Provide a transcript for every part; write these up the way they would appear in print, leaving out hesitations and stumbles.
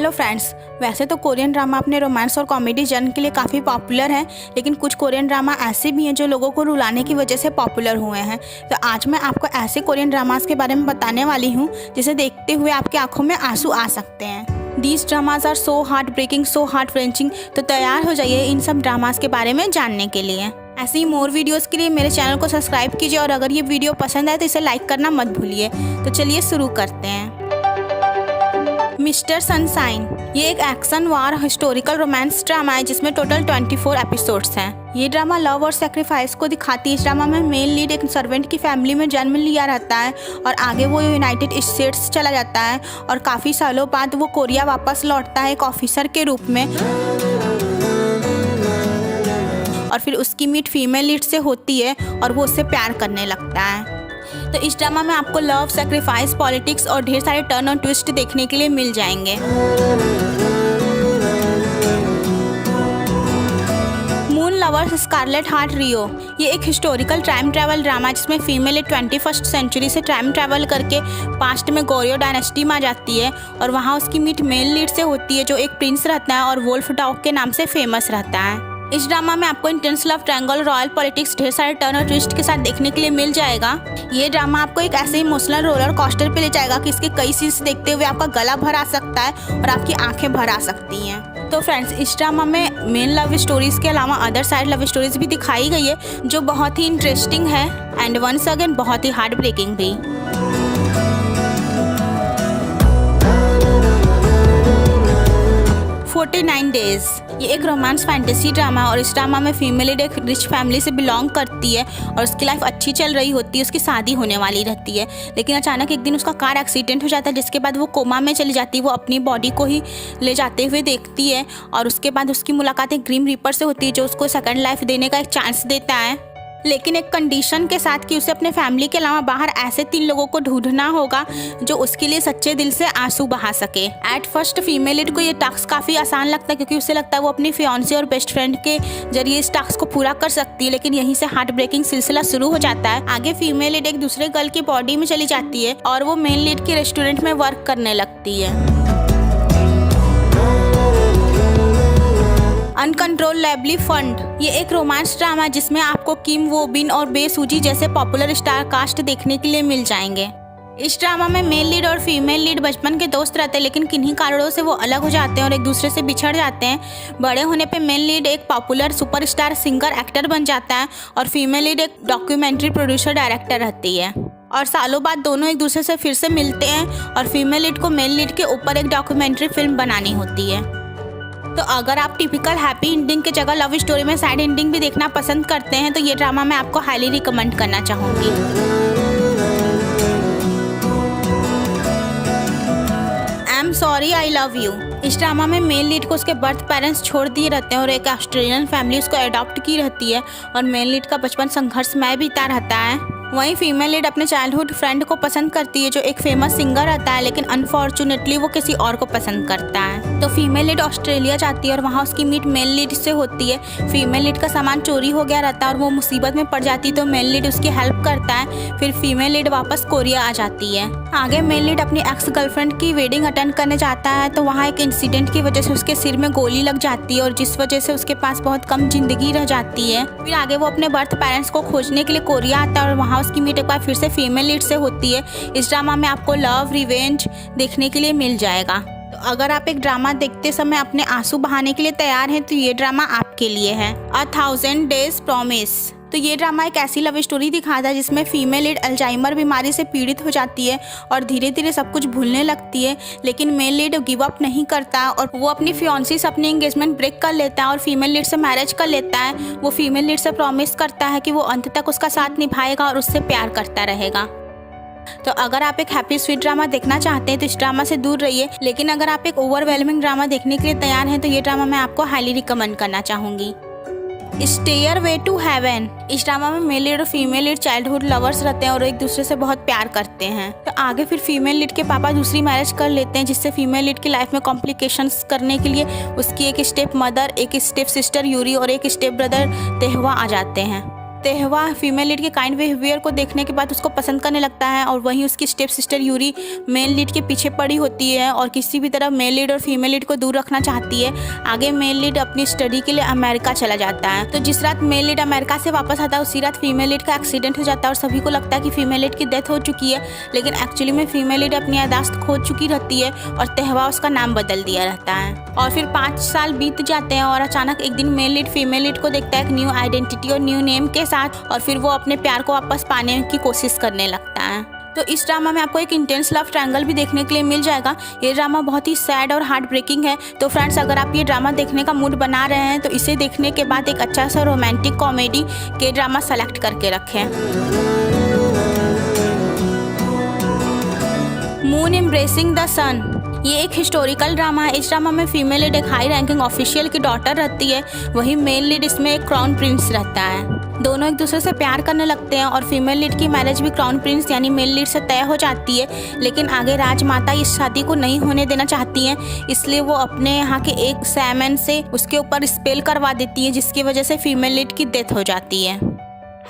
Hello friends, वैसे तो Korean drama अपने रोमांस और कॉमेडी जन के लिए काफ़ी पॉपुलर है, लेकिन कुछ कोरियन ड्रामा ऐसे भी हैं जो लोगों को रुलाने की वजह से पॉपुलर हुए हैं। तो आज मैं आपको ऐसे कोरियन ड्रामास के बारे में बताने वाली हूँ जिसे देखते हुए आपकी आंखों में आंसू आ सकते हैं। These dramas are so heartbreaking, so heart wrenching. तो तैयार हो जाइए इन सब ड्रामास के बारे में जानने के लिए। ऐसे ही मोर वीडियोस के लिए मेरे चैनल को सब्सक्राइब कीजिए और अगर ये वीडियो पसंद आए तो इसे लाइक करना मत भूलिए। तो चलिए शुरू करते हैं। मिस्टर सनशाइन ये एक एक्शन वार हिस्टोरिकल रोमांस ड्रामा है जिसमें टोटल 24 एपिसोड्स हैं। ये ड्रामा लव और सेक्रीफाइस को दिखाती है। इस ड्रामा में मेन लीड एक सर्वेंट की फैमिली में जन्म लिया रहता है और आगे वो यूनाइटेड स्टेट्स चला जाता है और काफ़ी सालों बाद वो कोरिया वापस लौटता है एक ऑफिसर के रूप में। और फिर उसकी मीट फीमेल लीड से होती है और वो उससे प्यार करने लगता है। तो इस ड्रामा में आपको लव, सेक्रीफाइस, पॉलिटिक्स और ढेर सारे टर्न और ट्विस्ट देखने के लिए मिल जाएंगे। मून लवर्स स्कारलेट हार्ट रियो ये एक हिस्टोरिकल टाइम ट्रैवल ड्रामा है जिसमें फीमेल 21st सेंचुरी से टाइम ट्रैवल करके पास्ट में गोरियो डायनेस्टी में आ जाती है और वहाँ उसकी मीट मेल लीड से होती है जो एक प्रिंस रहता है और वोल्फ डॉग के नाम से फेमस रहता है। इस ड्रामा में आपको intense love triangle, royal politics, ढेर सारे टर्न और ट्विस्ट के साथ देखने के लिए मिल जाएगा। ये ड्रामा आपको एक ऐसे इमोशनल रोलर कोस्टर पे ले जाएगा कि इसके कई सीन्स देखते हुए आपका गला भर आ सकता है और आपकी आंखें भर आ सकती हैं। तो फ्रेंड्स, इस ड्रामा में मेन लव स्टोरीज के अलावा अदर साइड लव स्टोरीज भी दिखाई गई है जो बहुत ही इंटरेस्टिंग है एंड वंस अगेन बहुत ही हार्ट ब्रेकिंग भी। 49 डेज ये एक रोमांस फैंटेसी ड्रामा है और इस ड्रामा में फीमेल लीड एक रिच फैमिली से बिलोंग करती है और उसकी लाइफ अच्छी चल रही होती है, उसकी शादी होने वाली रहती है। लेकिन अचानक एक दिन उसका कार एक्सीडेंट हो जाता है जिसके बाद वो कोमा में चली जाती है। वो अपनी बॉडी को ही ले जाते हुए देखती है और उसके बाद उसकी मुलाकात एक ग्रीम रीपर से होती है जो उसको सेकंड लाइफ देने का एक चांस देता है, लेकिन एक कंडीशन के साथ कि उसे अपने फैमिली के अलावा बाहर ऐसे 3 लोगों को ढूंढना होगा जो उसके लिए सच्चे दिल से आंसू बहा सके। एट फर्स्ट फीमेल लीड को ये टास्क काफ़ी आसान लगता है क्योंकि उसे लगता है वो अपनी फियांसी और बेस्ट फ्रेंड के जरिए इस टास्क को पूरा कर सकती है, लेकिन यहीं से हार्ट ब्रेकिंग सिलसिला शुरू हो जाता है। आगे फीमेल लीड एक दूसरे गर्ल की बॉडी में चली जाती है और वो मेन लीड के रेस्टोरेंट में वर्क करने लगती है। अनकंट्रोलेबली फंड ये एक रोमांस ड्रामा है जिसमें आपको किम वो बिन और बे सूजी जैसे पॉपुलर स्टार कास्ट देखने के लिए मिल जाएंगे। इस ड्रामा में मेल लीड और फीमेल लीड बचपन के दोस्त रहते हैं, लेकिन किन्हीं कारणों से वो अलग हो जाते हैं और एक दूसरे से बिछड़ जाते हैं। बड़े होने पे मेल लीड एक पॉपुलर सुपरस्टार सिंगर एक्टर बन जाता है और फीमेल लीड एक डॉक्यूमेंट्री प्रोड्यूसर डायरेक्टर रहती है। और सालों बाद दोनों एक दूसरे से फिर से मिलते हैं और फीमेल लीड को मेल लीड के ऊपर एक डॉक्यूमेंट्री फिल्म बनानी होती है। तो अगर आप टिपिकल हैप्पी एंडिंग की जगह लव स्टोरी में सैड एंडिंग भी देखना पसंद करते हैं तो ये ड्रामा मैं आपको हाईली रिकमेंड करना चाहूँगी। I am sorry I love you इस ड्रामा में मेल लीड को उसके बर्थ पेरेंट्स छोड़ दिए रहते हैं और एक ऑस्ट्रेलियन फैमिली उसको अडॉप्ट की रहती है और मेल लीड का बचपन संघर्षमय बीता रहता है। वहीं फीमेल लीड अपने चाइल्डहुड फ्रेंड को पसंद करती है जो एक फेमस सिंगर रहता है, लेकिन अनफॉर्चुनेटली वो किसी और को पसंद करता है। तो फीमेल लीड ऑस्ट्रेलिया जाती है और वहाँ उसकी मीट मेल लीड से होती है। फीमेल लीड का सामान चोरी हो गया रहता है और वो मुसीबत में पड़ जाती है तो मेल लीड उसकी हेल्प करता है। फिर फीमेल लीड वापस कोरिया आ जाती है। आगे मेल लीड अपनी एक्स गर्लफ्रेंड की वेडिंग अटेंड करने जाता है तो वहाँ एक इंसिडेंट की वजह से उसके सिर में गोली लग जाती है और जिस वजह से उसके पास बहुत कम जिंदगी रह जाती है। फिर आगे वो अपने बर्थ पेरेंट्स को खोजने के लिए कोरिया आता है और वहाँ उसकी मीट एक बार फिर से फीमेल लीड से होती है। इस ड्रामा में आपको लव, रिवेंज देखने के लिए मिल जाएगा। तो अगर आप एक ड्रामा देखते समय अपने आंसू बहाने के लिए तैयार हैं तो ये ड्रामा आपके लिए है। 1000 डेज प्रॉमिस तो ये ड्रामा एक ऐसी लव स्टोरी दिखाता है जिसमें फीमेल लीड अल्जाइमर बीमारी से पीड़ित हो जाती है और धीरे धीरे सब कुछ भूलने लगती है, लेकिन मेल लीड गिव अप नहीं करता और वो अपनी फियांसी से अपनी एंगेजमेंट ब्रेक कर लेता है और फीमेल लीड से मैरिज कर लेता है। वो फीमेल लीड से प्रॉमिस करता है कि वो अंत तक उसका साथ निभाएगा और उससे प्यार करता रहेगा। तो अगर आप एक हैप्पी स्वीट ड्रामा देखना चाहते हैं तो इस ड्रामा से दूर रहिए, लेकिन अगर आप एक ओवरवेलमिंग ड्रामा देखने के लिए तैयार हैं तो ये ड्रामा मैं आपको हाईली रिकमेंड करना चाहूँगी। स्टेयरवे टू हेवन इस ड्रामा में मेल लीड और फीमेल लीड चाइल्डहुड लवर्स रहते हैं और एक दूसरे से बहुत प्यार करते हैं। तो आगे फिर फीमेल लीड के पापा दूसरी मैरिज कर लेते हैं जिससे फीमेल लीड की लाइफ में कॉम्प्लिकेशंस करने के लिए उसकी एक स्टेप मदर, एक स्टेप सिस्टर यूरी और एक स्टेप ब्रदर तेहवा आ जाते हैं। तेहवा फीमेल लीड के काइंड बिहेवियर को देखने के बाद उसको पसंद करने लगता है और वहीं उसकी step sister Yuri male lead के पीछे पड़ी होती है और किसी भी तरह मेल लीड और फीमेल लीड को दूर रखना चाहती है। आगे मेल लीड अपनी स्टडी के लिए अमेरिका चला जाता है। तो जिस रात मेल लीड अमेरिका से वापस आता है उसी रात फीमेल लीड का एक्सीडेंट हो जाता है और सभी को लगता है कि फीमेल लीड की डेथ हो चुकी है, लेकिन एक्चुअली में फीमेल लीड अपनी यादाश्त खो चुकी रहती है और तेहवा उसका नाम बदल दिया रहता है। और फिर 5 साल बीत जाते हैं और अचानक एक दिन मेल लीड फीमेल लीड को देखता है एक न्यू आइडेंटिटी और न्यू नेम के साथ और फिर वो अपने प्यार को वापस पाने की कोशिश करने लगता है। तो इस ड्रामा में आपको एक इंटेंस लव ट्रायंगल भी देखने के लिए मिल जाएगा। ये ड्रामा बहुत ही सैड और हार्ट ब्रेकिंग है। तो फ्रेंड्स, अगर आप ये ड्रामा देखने का मूड बना रहे हैं तो इसे देखने के बाद एक अच्छा सा रोमांटिक कॉमेडी के ड्रामा सेलेक्ट करके रखें। मून एम्ब्रेसिंग द सन, ये एक हिस्टोरिकल ड्रामा है। इस ड्रामा में फीमेल लीड एक हाई रैंकिंग ऑफिशियल की डॉटर रहती है, वहीं मेल लीड इसमें एक क्राउन प्रिंस रहता है। दोनों एक दूसरे से प्यार करने लगते हैं और फीमेल लीड की मैरिज भी क्राउन प्रिंस यानी मेल लीड से तय हो जाती है, लेकिन आगे राजमाता इस शादी को नहीं होने देना चाहती हैं, इसलिए वो अपने यहाँ के एक सैमन से उसके ऊपर स्पेल करवा देती है, जिसकी वजह से फीमेल लीड की डेथ हो जाती है।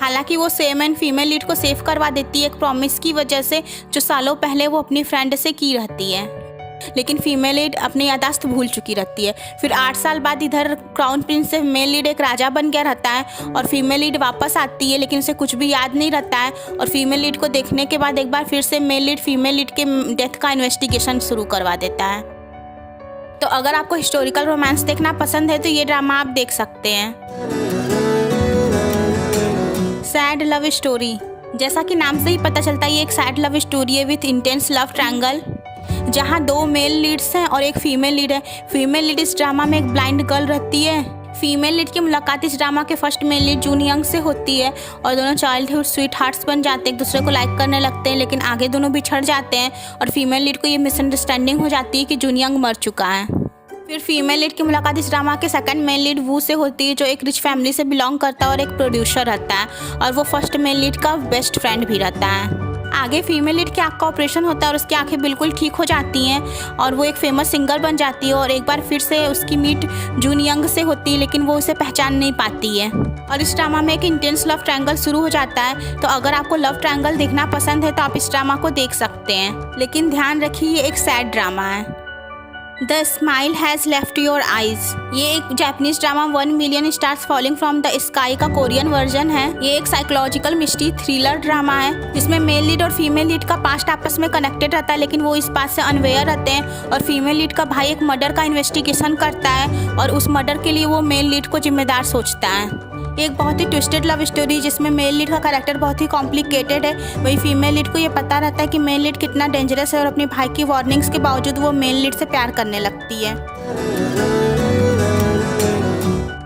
हालांकि वो सेमन फीमेल लीड को सेव करवा देती है एक प्रॉमिस की वजह से जो सालों पहले वो अपनी फ्रेंड से की रहती है, लेकिन फीमेल लीड अपनी यादाश्त भूल चुकी रहती है। फिर 8 साल बाद इधर क्राउन प्रिंस से मेल लीड एक राजा बन गया रहता है और फीमेल लीड वापस आती है, लेकिन उसे कुछ भी याद नहीं रहता है और फीमेल लीड को देखने के बाद एक बार फिर से मेल लीड फीमेल लीड के डेथ का इन्वेस्टिगेशन शुरू करवा देता है। तो अगर आपको हिस्टोरिकल रोमांस देखना पसंद है तो ये ड्रामा आप देख सकते हैं। सैड लव स्टोरी, जैसा कि नाम से ही पता चलता है ये एक सैड लव स्टोरी है विथ इंटेंस लव ट्रायंगल, जहाँ 2 मेल लीड्स हैं और एक फीमेल लीड है। फीमेल लीड इस ड्रामा में एक ब्लाइंड गर्ल रहती है। फीमेल लीड की मुलाकात इस ड्रामा के फर्स्ट मेल लीड जून यंग से होती है और दोनों चाइल्डहुड स्वीट हार्ट्स बन जाते हैं, एक दूसरे को लाइक करने लगते हैं, लेकिन आगे दोनों बिछड़ जाते हैं और फीमेल लीड को ये मिसअंडरस्टैंडिंग हो जाती है कि जून यंग मर चुका है। फिर फीमेल लीड की मुलाकात इस ड्रामा के सेकंड मेल लीड वू से होती है, जो एक रिच फैमिली से बिलोंग करता है और एक प्रोड्यूसर रहता है और वो फर्स्ट मेल लीड का बेस्ट फ्रेंड भी रहता है। आगे फीमेल लीड की आँख का ऑपरेशन होता है और उसकी आंखें बिल्कुल ठीक हो जाती हैं और वो एक फेमस सिंगर बन जाती है और एक बार फिर से उसकी मीट जून यंग से होती है, लेकिन वो उसे पहचान नहीं पाती है और इस ड्रामा में एक इंटेंस लव ट्रायंगल शुरू हो जाता है। तो अगर आपको लव ट्रायंगल देखना पसंद है तो आप इस ड्रामा को देख सकते हैं, लेकिन ध्यान रखिए ये एक सैड ड्रामा है। The smile has left your eyes, ये एक Japanese drama 1 million stars falling from the sky का कोरियन वर्जन है। ये एक साइकोलॉजिकल मिस्ट्री थ्रिलर ड्रामा है जिसमें मेल लीड और फीमेल लीड का पास्ट आपस में कनेक्टेड रहता है, लेकिन वो इस बात से अनवेयर रहते हैं और फीमेल लीड का भाई एक मर्डर का इन्वेस्टिगेशन करता है और उस मर्डर के लिए वो मेल लीड को जिम्मेदार सोचता है। एक बहुत ही ट्विस्टेड लव स्टोरी जिसमें मेल लीड का कैरेक्टर बहुत ही कॉम्प्लिकेटेड है, वही फीमेल लीड को ये पता रहता है कि मेल लीड कितना डेंजरस है और अपने भाई की वार्निंग्स के बावजूद वो मेल लीड से प्यार करने लगती है।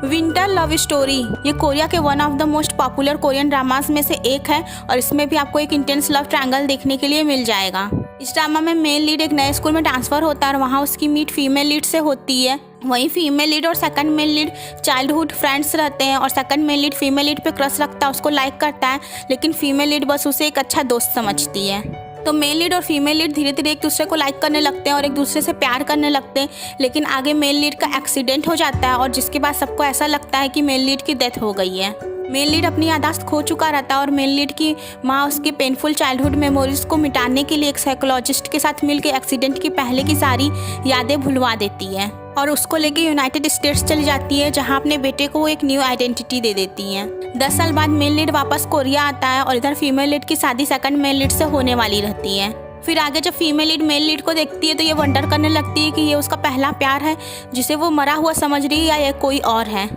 विंटर लव स्टोरी, ये कोरिया के one of the most popular Korean dramas में से एक है और इसमें भी आपको एक इंटेंस लव ट्रायंगल देखने के लिए मिल जाएगा। इस ड्रामा में मेल लीड एक नए स्कूल में ट्रांसफर होता है और वहाँ उसकी मीट फीमेल लीड से होती है। वहीं फीमेल लीड और second male lead childhood friends रहते हैं और second male lead female lead पे क्रश रखता है, उसको लाइक करता है, लेकिन फीमेल लीड बस उसे एक अच्छा दोस्त समझती है। तो मेल लीड और फीमेल लीड धीरे धीरे एक दूसरे को लाइक करने लगते हैं और एक दूसरे से प्यार करने लगते हैं, लेकिन आगे मेल लीड का एक्सीडेंट हो जाता है और जिसके बाद सबको ऐसा लगता है कि मेल लीड की डेथ हो गई है। मेल लीड अपनी यादाश्त खो चुका रहता है और मेल लीड की माँ उसके पेनफुल चाइल्डहुड मेमोरीज को मिटाने के लिए एक साइकोलॉजिस्ट के साथ मिलकर एक्सीडेंट की पहले की सारी यादें भुलवा देती है और उसको लेके यूनाइटेड स्टेट्स चली जाती है, जहाँ अपने बेटे को वो एक न्यू आइडेंटिटी दे देती हैं। 10 साल बाद मेल लीड वापस कोरिया आता है और इधर फीमेल लीड की शादी सेकंड मेल लीड से होने वाली रहती है। फिर आगे जब फीमेल लीड मेल लीड को देखती है तो ये वंडर करने लगती है कि ये उसका पहला प्यार है जिसे वो मरा हुआ समझ रही है या ये कोई और है।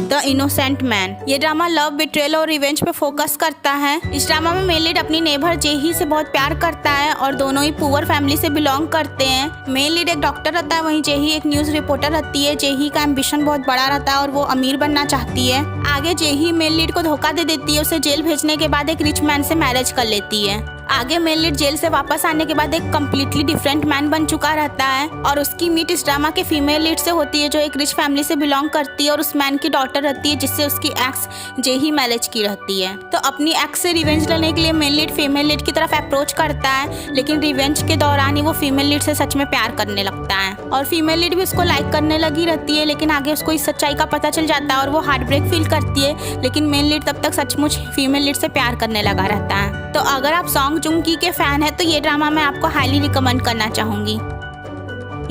द इनोसेंट मैन, ये ड्रामा लव, बिट्रेल और रिवेंज पे फोकस करता है। इस ड्रामा में मेल लीड अपनी नेबर जेही से बहुत प्यार करता है और दोनों ही पुअर फैमिली से बिलोंग करते हैं। मेल लीड एक डॉक्टर रहता है, वहीं जेही एक न्यूज़ रिपोर्टर रहती है। जेही का एम्बिशन बहुत बड़ा रहता है और वो अमीर बनना चाहती है। आगे जेही मेल लीड को धोखा दे देती है, उसे जेल भेजने के बाद एक रिच मैन से मैरिज कर लेती है। आगे मेन लीड जेल से वापस आने के बाद एक कम्प्लीटली डिफरेंट मैन बन चुका रहता है और उसकी मीट इस ड्रामा के फीमेल लीड से होती है जो एक रिच फैमिली से बिलोंग करती है और उस मैन की डॉटर रहती है जिससे उसकी एक्स जे ही मैरिज की रहती है। तो अपनी एक्स से रिवेंज लेने के लिए मेन लीड फीमेल लीड की तरफ अप्रोच करता है, लेकिन रिवेंज के दौरान ही वो फीमेल लीड से सच में प्यार करने लगता है और फीमेल लीड भी उसको लाइक करने लगी रहती है। लेकिन आगे उसको इस सच्चाई का पता चल जाता है और वो हार्ट ब्रेक फील करती है, लेकिन मेन लीड तब तक सचमुच फीमेल लीड से प्यार करने लगा रहता है। तो अगर आप सॉन्ग जुंग की के फैन है तो ये ड्रामा मैं आपको हाईली रिकमेंड करना चाहूँगी।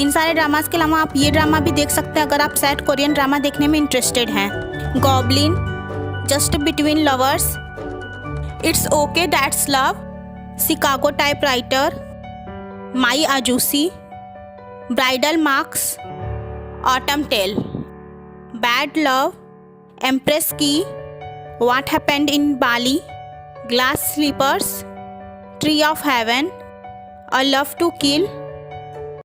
इन सारे ड्रामास के अलावा आप ये ड्रामा भी देख सकते हैं अगर आप सैड कोरियन ड्रामा देखने में इंटरेस्टेड हैं। Goblin, just between lovers, it's okay that's love, Chicago typewriter, my ahjussi, bridal marks, autumn tale, bad love, empress Ki, what happened in Bali, glass slippers, tree of heaven, a love to kill,